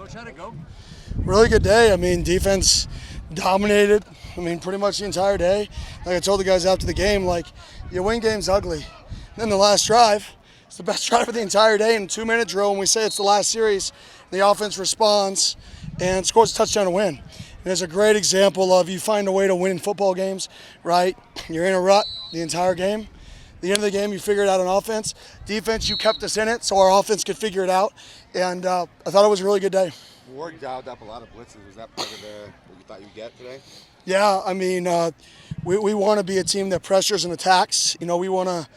Coach, how'd it go? Really good day. I mean, defense dominated. I mean, pretty much the entire day. Like I told the guys after the game, like, you win games ugly. And then the last drive, it's the best drive of the entire day in 2-minute drill. When we say it's the last series, the offense responds and scores a touchdown to win. And it's a great example of you find a way to win in football games, right? You're in a rut the entire game. The end of the game, you figure it out on offense. Defense, you kept us in it so our offense could figure it out. And I thought it was a really good day. Ward dialed up a lot of blitzes. Was that part of what you thought you'd get today? Yeah, I mean, we want to be a team that pressures and attacks. You know, we want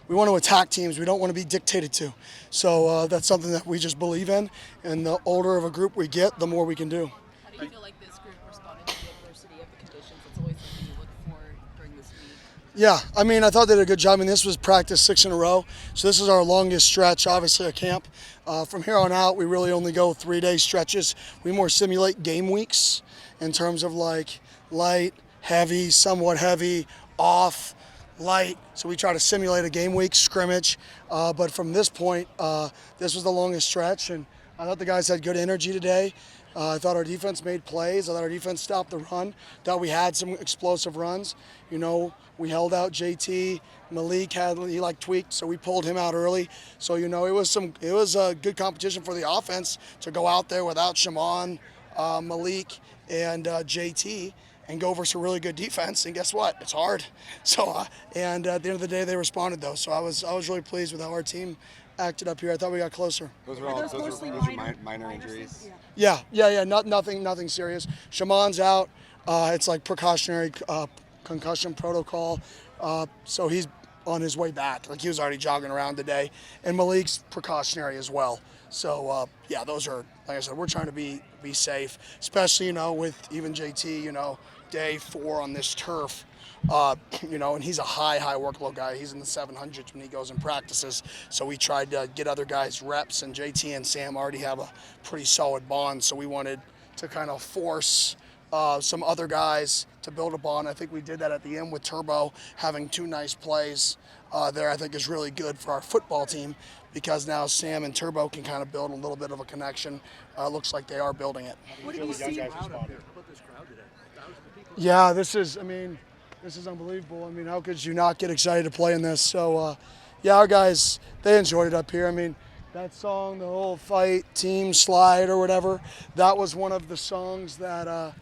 to attack teams. We don't want to be dictated to. So that's something that we just believe in. And the older of a group we get, the more we can do. How do you feel like this group responded to the adversity of the conditions? It's always something you look for during this week. Yeah, I mean, I thought they did a good job. I mean, this was practice 6 in a row. So this is our longest stretch, obviously, at camp. From here on out, we really only go 3-day stretches. We more simulate game weeks in terms of like light, heavy, somewhat heavy, off, light. So we try to simulate a game week scrimmage. But from this point, this was the longest stretch. And I thought the guys had good energy today. I thought our defense made plays. I thought our defense stopped the run. Thought we had some explosive runs. You know, we held out JT. Malik he tweaked, so we pulled him out early. So you know, it was a good competition for the offense to go out there without Shimon, Malik, and JT and go over some really good defense. And guess what? It's hard. So and at the end of the day, they responded though. So I was really pleased with how our team acted up here. I thought we got closer. Those are minor injuries. Yeah. Nothing serious. Shamon's out. It's like precautionary concussion protocol. So he's on his way back. Like he was already jogging around today. And Malik's precautionary as well. So yeah, those are, like I said, we're trying to be safe, especially, you know, with even JT, you know, day 4 on this turf. You know, and he's a high workload guy. He's in the 700s when he goes and practices. So we tried to get other guys reps, and JT and Sam already have a pretty solid bond. So we wanted to kind of force some other guys to build a bond. I think we did that at the end with Turbo, having 2 nice plays there. I think is really good for our football team because now Sam and Turbo can kind of build a little bit of a connection. Looks like they are building it. What did you see out up here? How about this crowd today? Thousands of people. Yeah, this is unbelievable. I mean, how could you not get excited to play in this? So, yeah, our guys, they enjoyed it up here. I mean, that song, the whole fight, team slide or whatever, that was one of the songs that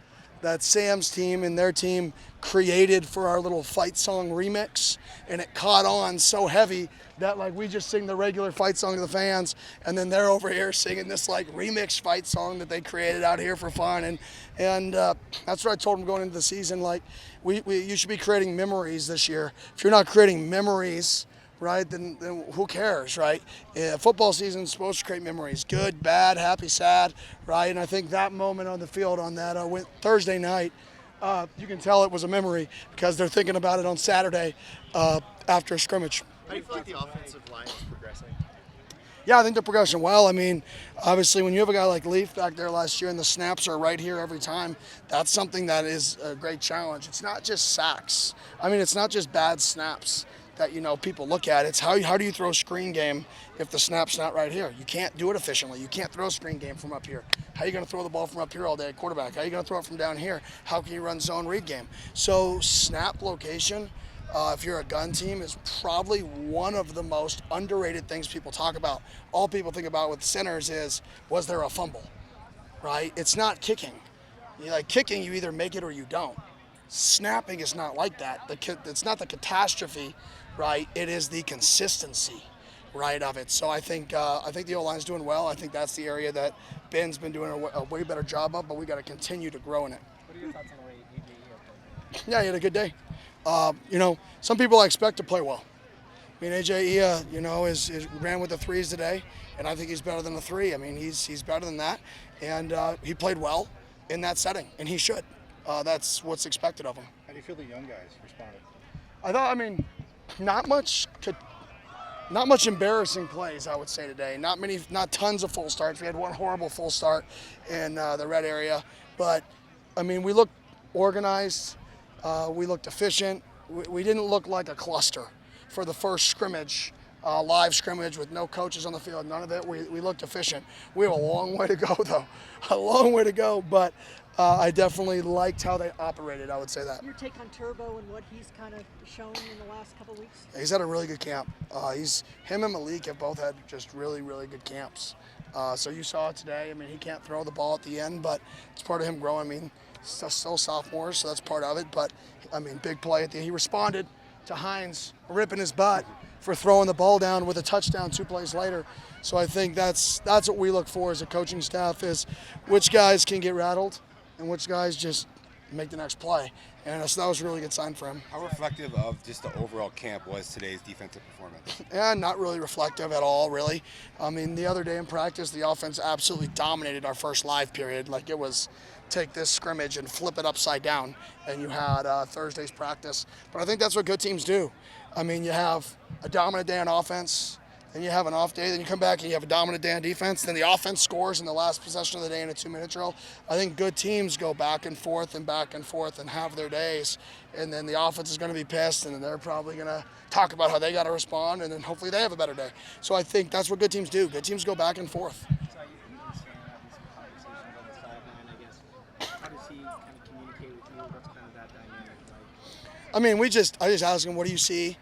Sam's team and their team created for our little fight song remix. And it caught on so heavy that like we just sing the regular fight song to the fans, and then they're over here singing this like remix fight song that they created out here for fun. And that's what I told them going into the season. Like you should be creating memories this year. If you're not creating memories, right, then who cares, right? Football season is supposed to create memories, good, bad, happy, sad, right? And I think that moment on the field on that Thursday night, you can tell it was a memory because they're thinking about it on Saturday after a scrimmage. How do you feel like the offensive line is progressing? Yeah, I think they're progressing well. I mean, obviously, when you have a guy like Leaf back there last year and the snaps are right here every time, that's something that is a great challenge. It's not just sacks. I mean, it's not just bad snaps that, you know, people look at. It's how do you throw a screen game if the snap's not right here? You can't do it efficiently. You can't throw a screen game from up here. How are you going to throw the ball from up here all day at quarterback? How are you going to throw it from down here? How can you run zone read game? So snap location, if you're a gun team, is probably one of the most underrated things people talk about. All people think about with centers is, was there a fumble, right? It's not kicking. Kicking, you either make it or you don't. Snapping is not like that. It's not the catastrophe, right? It is the consistency, right, of it. So I think the O-line's doing well. I think that's the area that Ben's been doing a way better job of, but we got to continue to grow in it. What are your thoughts on the way AJ played? Yeah, he had a good day. You know, some people I expect to play well. I mean, AJ, you know, is ran with the 3s today, and I think he's better than the 3. I mean, he's better than that, and he played well in that setting, and he should. That's what's expected of him. How do you feel the young guys responded? I mean, not much embarrassing plays, I would say today. Not tons of full starts. We had one horrible full start in the red area, but I mean, we looked organized. We looked efficient. We didn't look like a cluster for the first scrimmage live scrimmage with no coaches on the field, none of it. We looked efficient. We have a long way to go, though. A long way to go, but I definitely liked how they operated, I would say that. Your take on Turbo and what he's kind of shown in the last couple of weeks? He's had a really good camp. Him and Malik have both had just really, really good camps. So you saw it today. I mean, he can't throw the ball at the end, but it's part of him growing. I mean, still sophomore, so that's part of it. But, I mean, big play at the end. He responded to Hines ripping his butt for throwing the ball down with a touchdown 2 plays later. So I think that's what we look for as a coaching staff is which guys can get rattled and which guys just make the next play. And so that was a really good sign for him. How reflective of just the overall camp was today's defensive performance? And not really reflective at all, really. I mean, the other day in practice, the offense absolutely dominated our first live period. Like it was take this scrimmage and flip it upside down, and you had Thursday's practice. But I think that's what good teams do. I mean, you have a dominant day on offense, then you have an off day, then you come back and you have a dominant day on defense, then the offense scores in the last possession of the day in a 2-minute drill. I think good teams go back and forth and have their days, and then the offense is going to be pissed, and then they're probably going to talk about how they got to respond, and then hopefully they have a better day. So I think that's what good teams do. Good teams go back and forth. I mean, I just asked him, what do you see?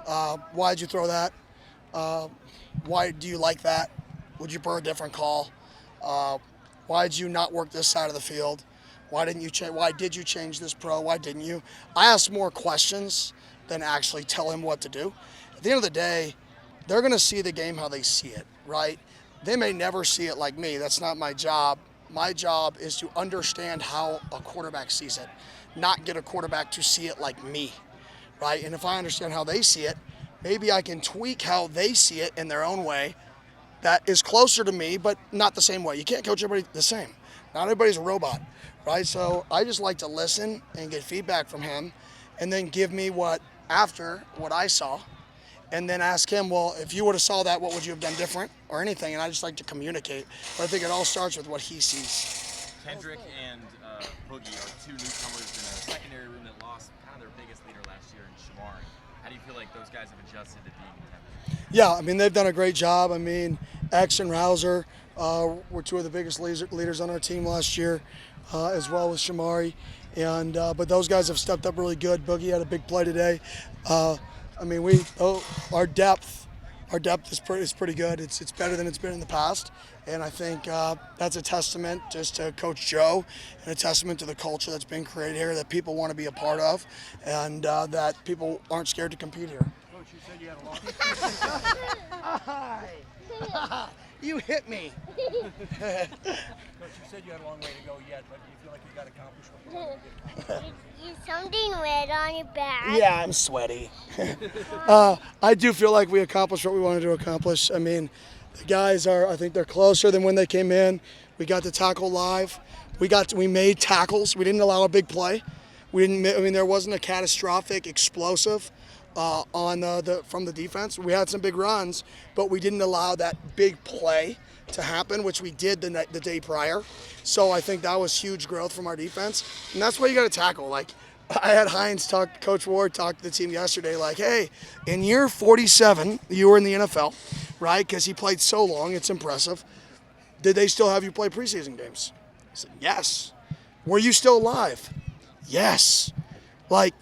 Why did you throw that? Why do you like that? Would you prefer a different call? Why did you not work this side of the field? Why did you change this pro? Why didn't you? I asked more questions than actually tell him what to do. At the end of the day, they're going to see the game how they see it, right? They may never see it like me. That's not my job. My job is to understand how a quarterback sees it, not get a quarterback to see it like me, right? And if I understand how they see it, maybe I can tweak how they see it in their own way that is closer to me, but not the same way. You can't coach everybody the same. Not everybody's a robot, right? So I just like to listen and get feedback from him and then give me what I saw, and then ask him, well, if you would have saw that, what would you have done different or anything? And I just like to communicate. But I think it all starts with what he sees. Kendrick and Boogie are two newcomers in a secondary room that lost kind of their biggest leader last year in Shamari. How do you feel like those guys have adjusted to being contenders? Yeah, I mean, they've done a great job. I mean, X and Rouser were two of the biggest leaders on our team last year, as well as Shamari. And but those guys have stepped up really good. Boogie had a big play today. I mean, our depth is pretty good. It's better than it's been in the past, and I think that's a testament just to Coach Joe and a testament to the culture that's been created here that people want to be a part of, and that people aren't scared to compete here. Coach, you said you had a long. Hi. You hit me. Coach, you said you had a long way to go yet, but do you feel like you got accomplished what you wanted to get accomplished? You something red on your back. Yeah, I'm sweaty. I do feel like we accomplished what we wanted to accomplish. I mean, the guys I think they're closer than when they came in. We got to tackle live. We made tackles. We didn't allow a big play. There wasn't a catastrophic explosive from the defense. We had some big runs, but we didn't allow that big play to happen, which we did the day prior. So I think that was huge growth from our defense, and that's why you got to tackle. Like I had Coach Ward talk to the team yesterday, like, hey, in year 47, you were in the NFL, right? Because he played so long, it's impressive. Did they still have you play preseason games? I said, yes. Were you still alive? Yes. Like,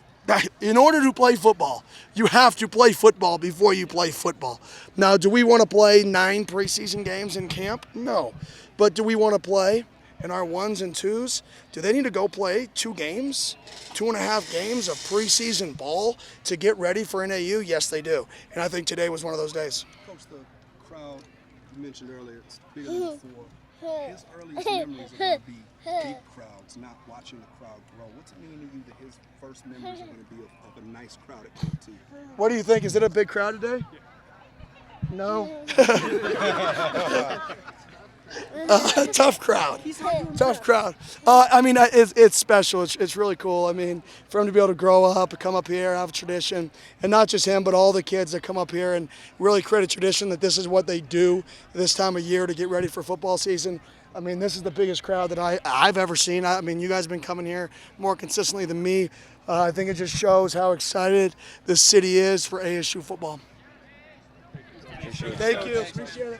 in order to play football, you have to play football before you play football. Now, do we want to play 9 preseason games in camp? No. But do we want to play in our 1s and 2s? Do they need to go play 2 games, 2.5 games of preseason ball to get ready for NAU? Yes, they do. And I think today was one of those days. Coach, the crowd you mentioned earlier, it's bigger than before. His earliest memories are going to be big crowds, not watching the crowd grow. What's it mean to you that his first memories are going to be of a nice crowd at Camp T? What do you think? Is it a big crowd today? No? Tough crowd. Tough crowd. I mean, it's special. It's really cool. I mean, for him to be able to grow up and come up here, have a tradition, and not just him, but all the kids that come up here and really create a tradition that this is what they do this time of year to get ready for football season. I mean, this is the biggest crowd that I've ever seen. I mean, you guys have been coming here more consistently than me. I think it just shows how excited this city is for ASU football. Thank you. Appreciate it.